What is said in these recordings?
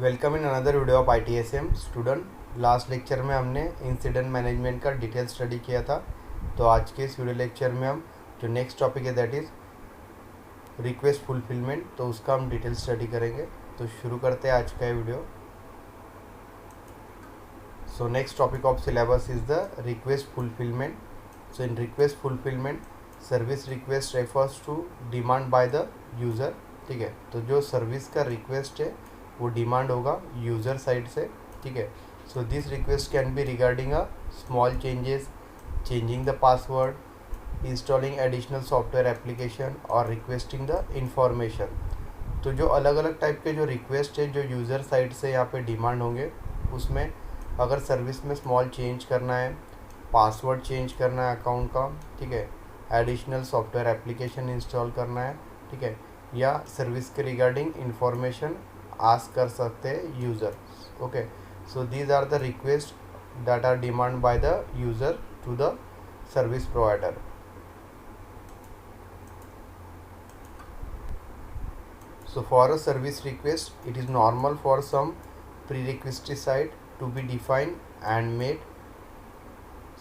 Welcome in another video of ITSM student. Last lecture में हमने incident management का detail study किया था। तो आज के इस वीडियो लेक्चर में हम जो नेक्स्ट टॉपिक है दैट इज़ रिक्वेस्ट फुलफिलमेंट, तो उसका हम डिटेल स्टडी करेंगे। तो शुरू करते हैं आज का ये video. So next topic of syllabus is the request fulfilment. So in request fulfilment service request refers to demand by the user. ठीक है, तो जो सर्विस का रिक्वेस्ट है वो डिमांड होगा यूज़र साइड से। ठीक है, so this request can B regarding a small changes, changing the password, installing additional software application और रिक्वेस्टिंग द इंफॉर्मेशन। तो जो अलग अलग टाइप के जो रिक्वेस्ट है जो यूज़र साइड से यहाँ पे डिमांड होंगे, उसमें अगर सर्विस में स्मॉल चेंज करना है, पासवर्ड चेंज करना है अकाउंट का, ठीक है, एडिशनल सॉफ्टवेयर एप्लीकेशन इंस्टॉल करना है, ठीक है, या सर्विस के रिगार्डिंग इंफॉर्मेशन आस्क कर सकते हैं user. Okay, so these are the request that are demand by the user to the service provider. So for a service request, it is normal for some prerequisite site to be defined and made.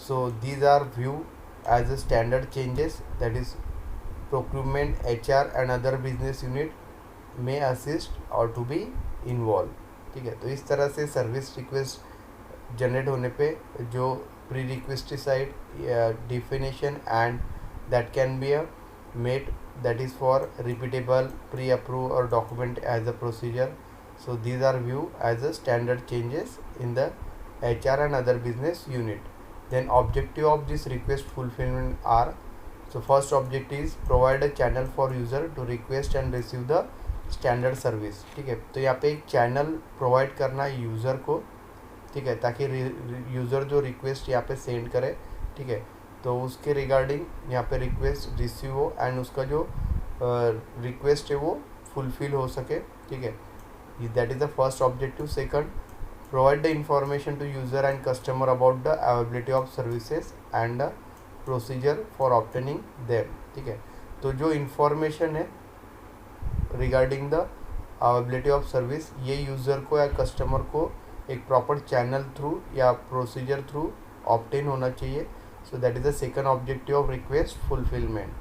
So these are viewed as a standard changes, that is procurement, HR and other business unit may assist or to be involved. ठीक है, तो इस तरह से service request generate होने पे जो pre request site definition and that can be a made, that is for repeatable, pre-approved or document as a procedure. So these are viewed as a standard changes in the HR and other business unit. Then objective of this request fulfillment are, so first objective is provide a channel for user to request and receive the standard service. ठीक है, तो यहाँ पे एक channel provide करना है user को, ठीक है, ताकि यूज़र जो रिक्वेस्ट यहाँ पे सेंड करे, ठीक है, तो उसके रिगार्डिंग यहाँ पे रिक्वेस्ट रिसीव हो एंड उसका जो रिक्वेस्ट है वो फुलफिल हो सके। ठीक है, that is the first objective. Second, provide the information to user and customer about the availability of services and the procedure for obtaining them. ठीक है, तो जो इंफॉर्मेशन है regarding the availability of service, ये यूज़र को या customer को एक प्रॉपर चैनल थ्रू या प्रोसीजर थ्रू ऑब्टेन होना चाहिए। So that is the second objective of request fulfillment.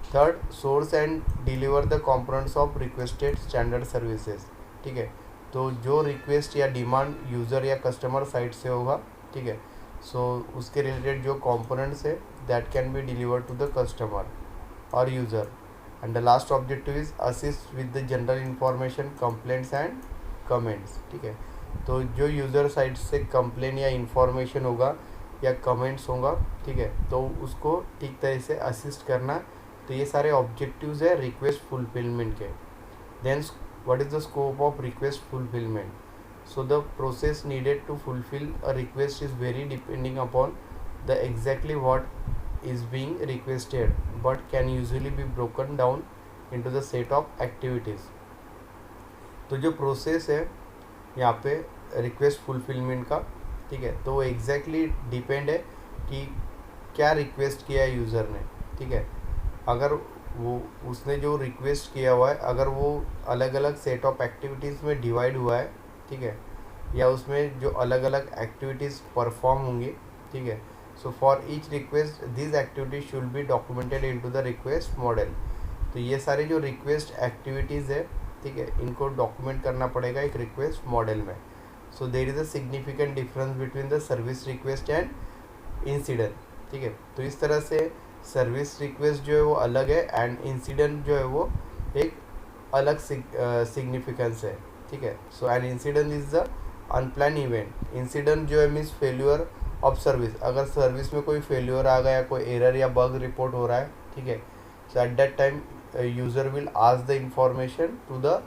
Third, source and deliver the components of requested standard services. ठीक है, तो जो रिक्वेस्ट या डिमांड यूज़र या कस्टमर साइड से होगा, ठीक है, सो उसके रिलेटेड जो कॉम्पोनेंट्स है that can be deliver to the customer और user. And the last objective is assist with the general information, complaints and comments. ठीक है, तो जो यूज़र साइड से कंप्लेन या इंफॉर्मेशन होगा या कमेंट्स होगा, ठीक है, तो उसको ठीक तरह से असिस्ट करना। तो ये सारे ऑब्जेक्टिव्स है रिक्वेस्ट फुलफिलमेंट के। Then what is the scope of request fulfilment? So the process needed to fulfil a request is very depending upon the exactly what is being requested, but can usually be broken down into the set of activities. तो जो process है यहाँ पे request fulfilment का, ठीक है, तो वो एग्जैक्टली डिपेंड है कि क्या रिक्वेस्ट किया है यूज़र ने। ठीक है, अगर वो उसने जो रिक्वेस्ट किया हुआ है, अगर वो अलग अलग सेट ऑफ एक्टिविटीज़ में डिवाइड हुआ है, ठीक है, या उसमें जो अलग अलग एक्टिविटीज़ परफॉर्म होंगी, ठीक है, so for each request this activities should be documented into the request model. तो ये सारे जो रिक्वेस्ट एक्टिविटीज़ है, ठीक है, इनको डॉक्यूमेंट करना पड़ेगा एक रिक्वेस्ट मॉडल में। So there is a significant difference between the service request and incident. ठीक है, तो इस तरह से सर्विस रिक्वेस्ट जो है वो अलग है एंड इंसिडेंट जो है वो एक अलग सिग्निफिकेंस है। ठीक है, so an incident is the unplan event. Incident जो है मीन्स फेल्यूर ऑफ सर्विस, अगर सर्विस में कोई फेल्यूर आ गया, कोई एरर या बग रिपोर्ट हो रहा है, ठीक है, so at that time user will ask the information to the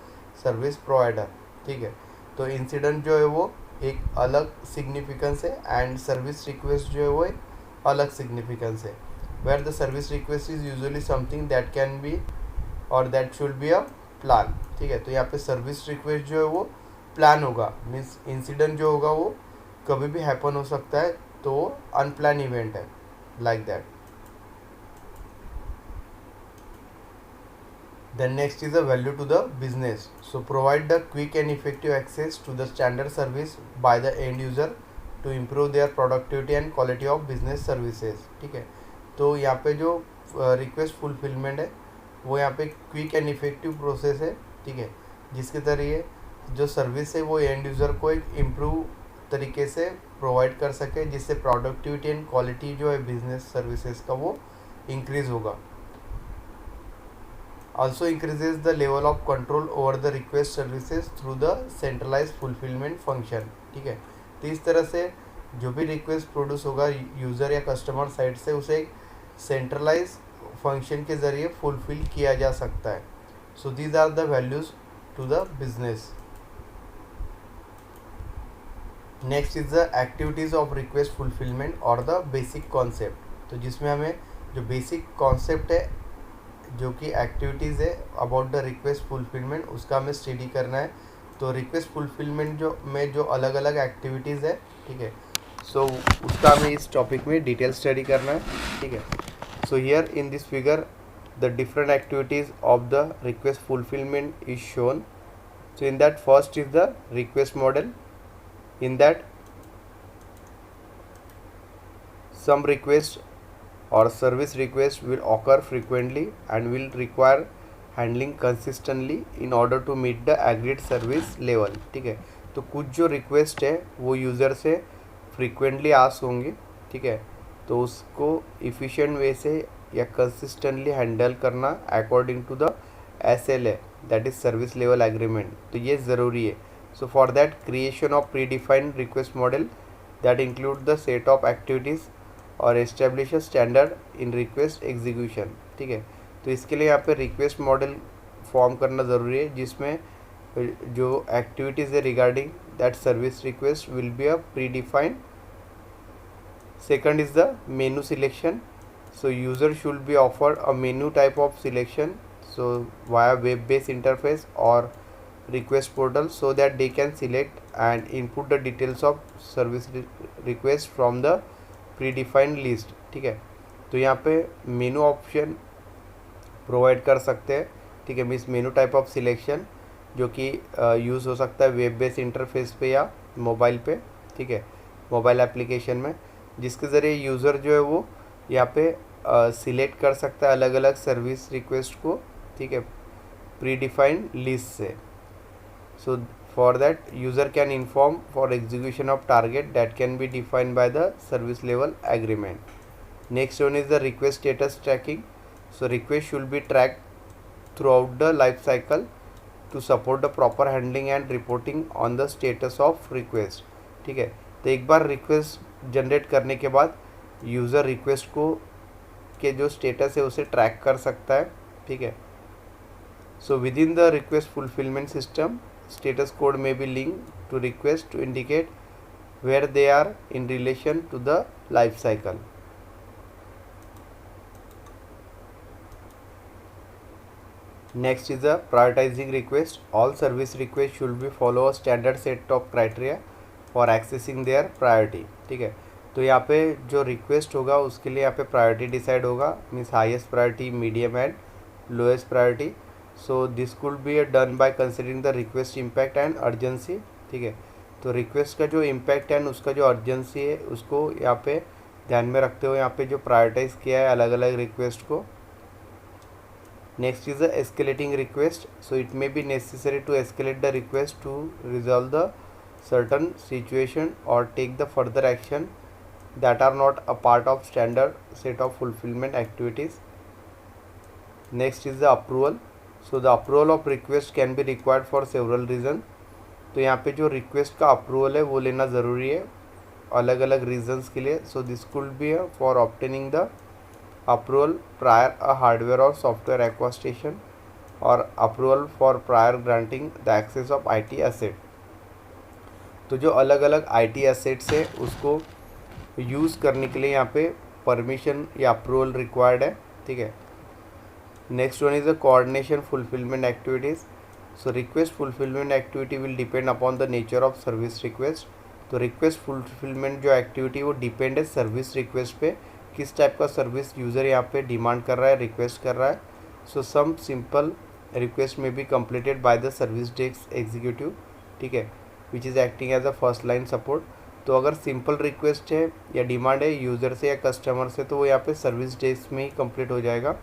service provider. ठीक है, तो इंसिडेंट जो है वो एक अलग सिग्निफिकेंस है एंड सर्विस रिक्वेस्ट जो है वो एक अलग सिग्निफिकेंस है। Where the service request is usually something that can be और that should be a plan. ठीक है, तो यहाँ पे सर्विस रिक्वेस्ट जो है वो प्लान होगा, मीन्स इंसिडेंट जो होगा वो कभी भी हैपन हो सकता है, तो अनप्लान इवेंट है, like that. Then next is the value to the business. So provide the quick and effective access to the standard service by the end user to improve their productivity and quality of business services. ठीक है, तो यहाँ पे जो request fulfilment है वो यहाँ पे क्विक एंड इफेक्टिव प्रोसेस है, ठीक है, जिसके जरिए जो सर्विस है वो एंड यूज़र को एक इम्प्रूव तरीके से प्रोवाइड कर सके, जिससे प्रोडक्टिविटी एंड क्वालिटी जो है बिजनेस सर्विसेज का वो इंक्रीज होगा. Also increases the level of control over the request services through the centralized fulfillment function. ठीक है, तो इस तरह से जो भी रिक्वेस्ट प्रोड्यूस होगा यूज़र या कस्टमर साइड से उसे एक सेंट्रलाइज फंक्शन के ज़रिए फुलफिल किया जा सकता है. So these are the values to the business. Next is the activities of request fulfilment और द बेसिक कॉन्सेप्ट. तो जिसमें हमें जो बेसिक कॉन्सेप्ट है जो कि एक्टिविटीज़ है अबाउट द रिक्वेस्ट फुलफिलमेंट उसका हमें स्टडी करना है. तो रिक्वेस्ट फुलफिलमेंट जो अलग अलग एक्टिविटीज़ है, ठीक है, सो उसका हमें इस टॉपिक में डिटेल स्टडी करना है. ठीक है, so here in this figure the different activities of the request fulfilment is shown. So in that first is the request model. In that some requests or service requests will occur frequently and will require handling consistently in order to meet the agreed service level. ठीक है, तो कुछ जो request है वो user से frequently ask होंगे, ठीक है, तो उसको इफ़िशिएंट वे से या कंसिस्टेंटली हैंडल करना according to the SLA, that is service level agreement. तो ये ज़रूरी है. So for that creation of predefined request model that include the set of activities और establish a standard in request execution. ठीक है, तो इसके लिए यहाँ पे रिक्वेस्ट मॉडल फॉर्म करना ज़रूरी है जिसमें जो एक्टिविटीज़ है regarding that service request will be a pre defined. Second is the menu selection. So user should be offered a menu type of selection so via web based interface और request portal so that they can select and input the details of service request from the predefined list. ठीक है, तो यहाँ पे मेनू option provide कर सकते हैं. ठीक है, means menu type of selection जो कि यूज़ हो सकता है वेब बेस्ड इंटरफेस पे या मोबाइल पे. ठीक है, मोबाइल एप्लीकेशन में, जिसके ज़रिए यूज़र जो है वो यहाँ पे सिलेक्ट कर सकता है अलग अलग सर्विस रिक्वेस्ट को. ठीक है, प्री डिफाइंड लिस्ट से. So for that user can inform for execution of target that can be defined by the service level agreement. Next one is the request status tracking. So request should be tracked throughout the life cycle to support the proper handling and reporting on the status of request. ठीक है, तो एक बार request generate करने के बाद user request को के जो स्टेटस है उसे ट्रैक कर सकता है. ठीक है, so with in the request fulfilment system status code may be linked to request to indicate where they are in relation to the life cycle. Next is the prioritizing request. All service requests should be follow a standard set of criteria for accessing their priority. ठीक है, तो यहाँ पे जो request होगा उसके लिए यहाँ पे प्रायोरिटी डिसाइड होगा, means highest priority, medium and lowest priority. So this could be done by considering the request impact and urgency. ठीक है, तो रिक्वेस्ट का जो इम्पैक्ट एंड उसका जो अर्जेंसी है उसको यहाँ पे ध्यान में रखते हुए यहाँ पे जो प्रायोरिटाइज किया है अलग अलग रिक्वेस्ट को. Next is the escalating request. So it may be necessary to escalate the request to resolve the certain situation और take the further action that are not a part of standard set of fulfilment activities. Next is the approval. So the approval of request can be required for several reason. तो यहाँ पे जो request का approval है वो लेना ज़रूरी है अलग अलग रीजंस के लिए. So this could be for obtaining the approval prior a hardware और सॉफ्टवेयर एक्वास्टेशन और approval for prior granting the access of IT asset. तो जो अलग अलग IT एसेट्स है उसको यूज़ करने के लिए यहाँ पे परमिशन या अप्रूवल रिक्वायर्ड है. ठीक है, next one is the coordination fulfillment activities. So request fulfillment activity will depend upon the nature of service request. तो request fulfillment जो activity वो depend है service request पे, किस टाइप का सर्विस यूज़र यहाँ पे डिमांड कर रहा है, रिक्वेस्ट कर रहा है. So some simple request may be completed by the service desk executive, ठीक है, which is acting as a first line support. तो अगर सिंपल रिक्वेस्ट है या डिमांड है यूज़र से या कस्टमर से, तो वो यहाँ पे सर्विस डेस्क में ही कंप्लीट हो जाएगा,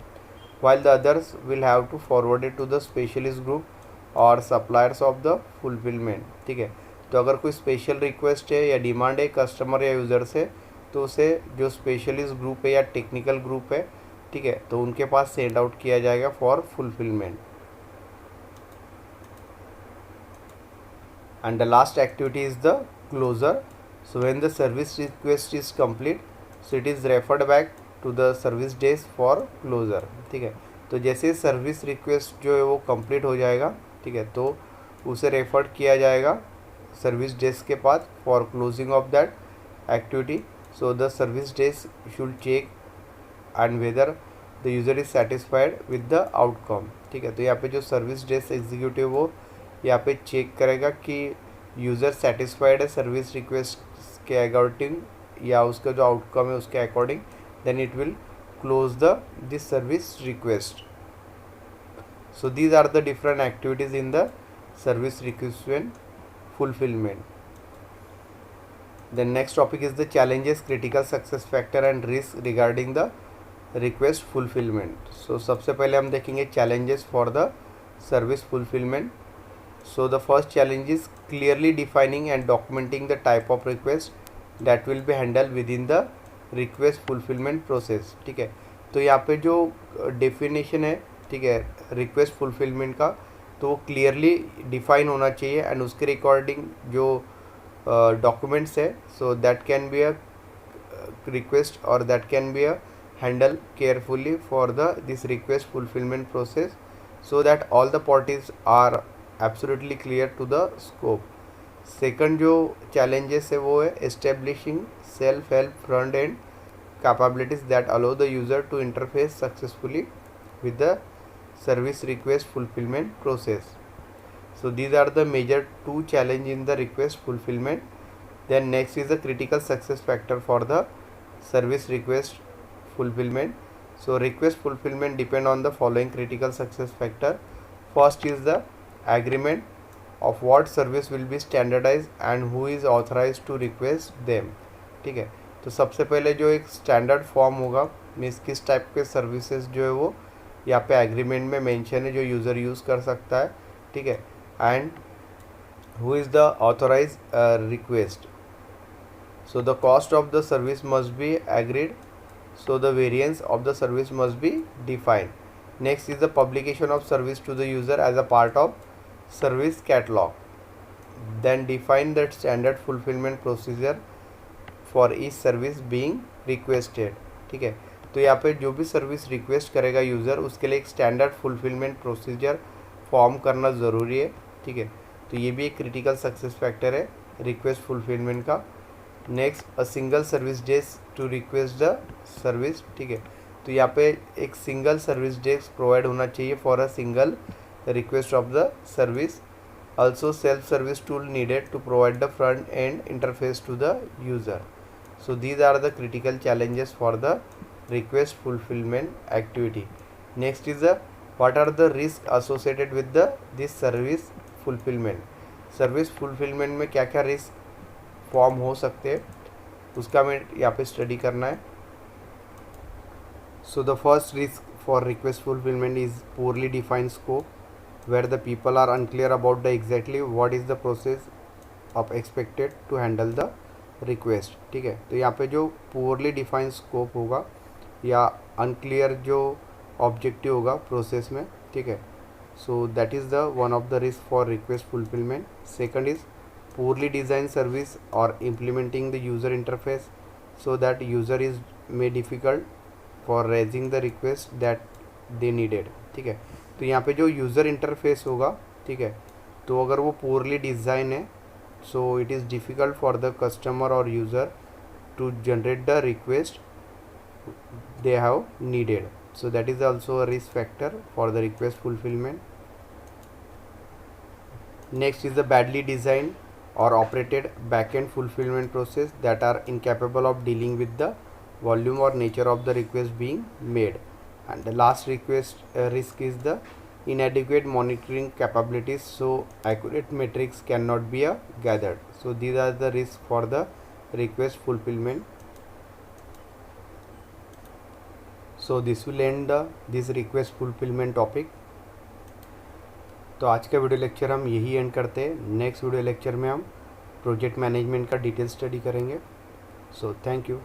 while the others will have to forward it to the specialist group और suppliers of the fulfillment, ठीक है। तो अगर कोई स्पेशल रिक्वेस्ट है या डिमांड है कस्टमर या यूज़र से, तो उसे जो स्पेशलिस्ट ग्रुप है या टेक्निकल ग्रुप है, ठीक है, तो उनके पास सेंड आउट किया जाएगा for fulfilment. And the last activity is the closure. So when the service request is complete, so it is referred back to the service desk for closure, ठीक है। तो जैसे सर्विस रिक्वेस्ट जो है वो complete हो जाएगा, ठीक है, तो उसे रेफर किया जाएगा सर्विस डेस्क के पास for closing of that activity. So the service desk should check and whether the user is satisfied with the outcome, ठीक है। तो यहाँ पे जो सर्विस डेस्क एग्जीक्यूटिव वो यहाँ पे चेक करेगा कि यूज़र सेटिस्फाइड है सर्विस रिक्वेस्ट के अकॉर्डिंग या उसका जो आउटकम है उसके according, then it will close this service request. So these are the different activities in the service request fulfillment. The next topic is the challenges, critical success factor and risk regarding the request fulfillment. So सबसे पहले हम देखेंगे challenges for the service fulfillment. So the first challenge is clearly defining and documenting the type of request that will be handled within the request fulfilment process, ठीक है। तो यहाँ पे जो डेफिनेशन है, ठीक है, रिक्वेस्ट फुलफिलमेंट का, तो वो क्लियरली डिफाइन होना चाहिए एंड उसके रिकॉर्डिंग जो डॉक्यूमेंट्स है, so that can be a request और that can be a handle carefully for the this request fulfilment process, so that all the parties are absolutely clear to the scope. Second जो challenges है वो है establishing self help front end capabilities that allow the user to interface successfully with the service request fulfilment process. So these are the major two challenge in the request fulfilment. Then next is the critical success factor for the service request fulfilment. So request fulfilment depend on the following critical success factor. First is the agreement of what service will be standardized and who is authorized to request them, ठीक है। तो सबसे पहले जो एक standard form होगा means किस type के सर्विसेज जो है वो यहाँ पे एग्रीमेंट में मेंशन है जो यूज़र यूज़ कर सकता है, ठीक है, and who is the authorise request. So the cost of the service must be agreed, so the variance of the service must be defined. Next is the publication of service to the user as a part of service catalogue. Then define the standard fulfilment procedure for each service being requested, ठीक है। तो यहाँ पे जो भी service request करेगा user उसके लिए एक स्टैंडर्ड फुलफिलमेंट प्रोसीजर फॉर्म करना ज़रूरी है, ठीक है। तो ये भी एक क्रिटिकल सक्सेस फैक्टर है रिक्वेस्ट फुलफिलमेंट का। Next a single service desk to request the service, ठीक है। तो यहाँ पे एक सिंगल सर्विस डेस्क प्रोवाइड होना चाहिए for a single request of the service. Also self-service tool needed to provide the front end interface to the user. So these are the critical challenges for the request fulfillment activity. Next is the what are the risks associated with the this service fulfillment. Service fulfilment में क्या क्या risk form हो सकते हैं उसका हमें यहाँ पे स्टडी करना है। So the first risk for request fulfillment is poorly defined scope, where the people are unclear about the exactly what is the process of expected to handle the request, ठीक है। तो यहाँ पे जो poorly defined scope होगा या unclear जो objective होगा process में, ठीक है, so that is the one of the risk for request fulfillment. Second is poorly designed service or implementing the user interface so that user is made difficult for raising the request that they needed, ठीक है। तो यहाँ पे जो user interface होगा, ठीक है, तो अगर वो पोरली डिज़ाइन है, so it is difficult for the customer और user to generate the request they have needed. So that is also a risk factor for the request fulfillment. Next is the badly designed or operated backend fulfillment process that are incapable of dealing with the volume or nature of the request being made. And the last risk is the inadequate monitoring capabilities, so accurate metrics cannot be gathered. So these are the risks for the request fulfillment. So this will end this request fulfillment topic. तो आज का video lecture हम यही and करते हैं. Next video lecture में हम project management का डिटेल स्टडी करेंगे. So thank you.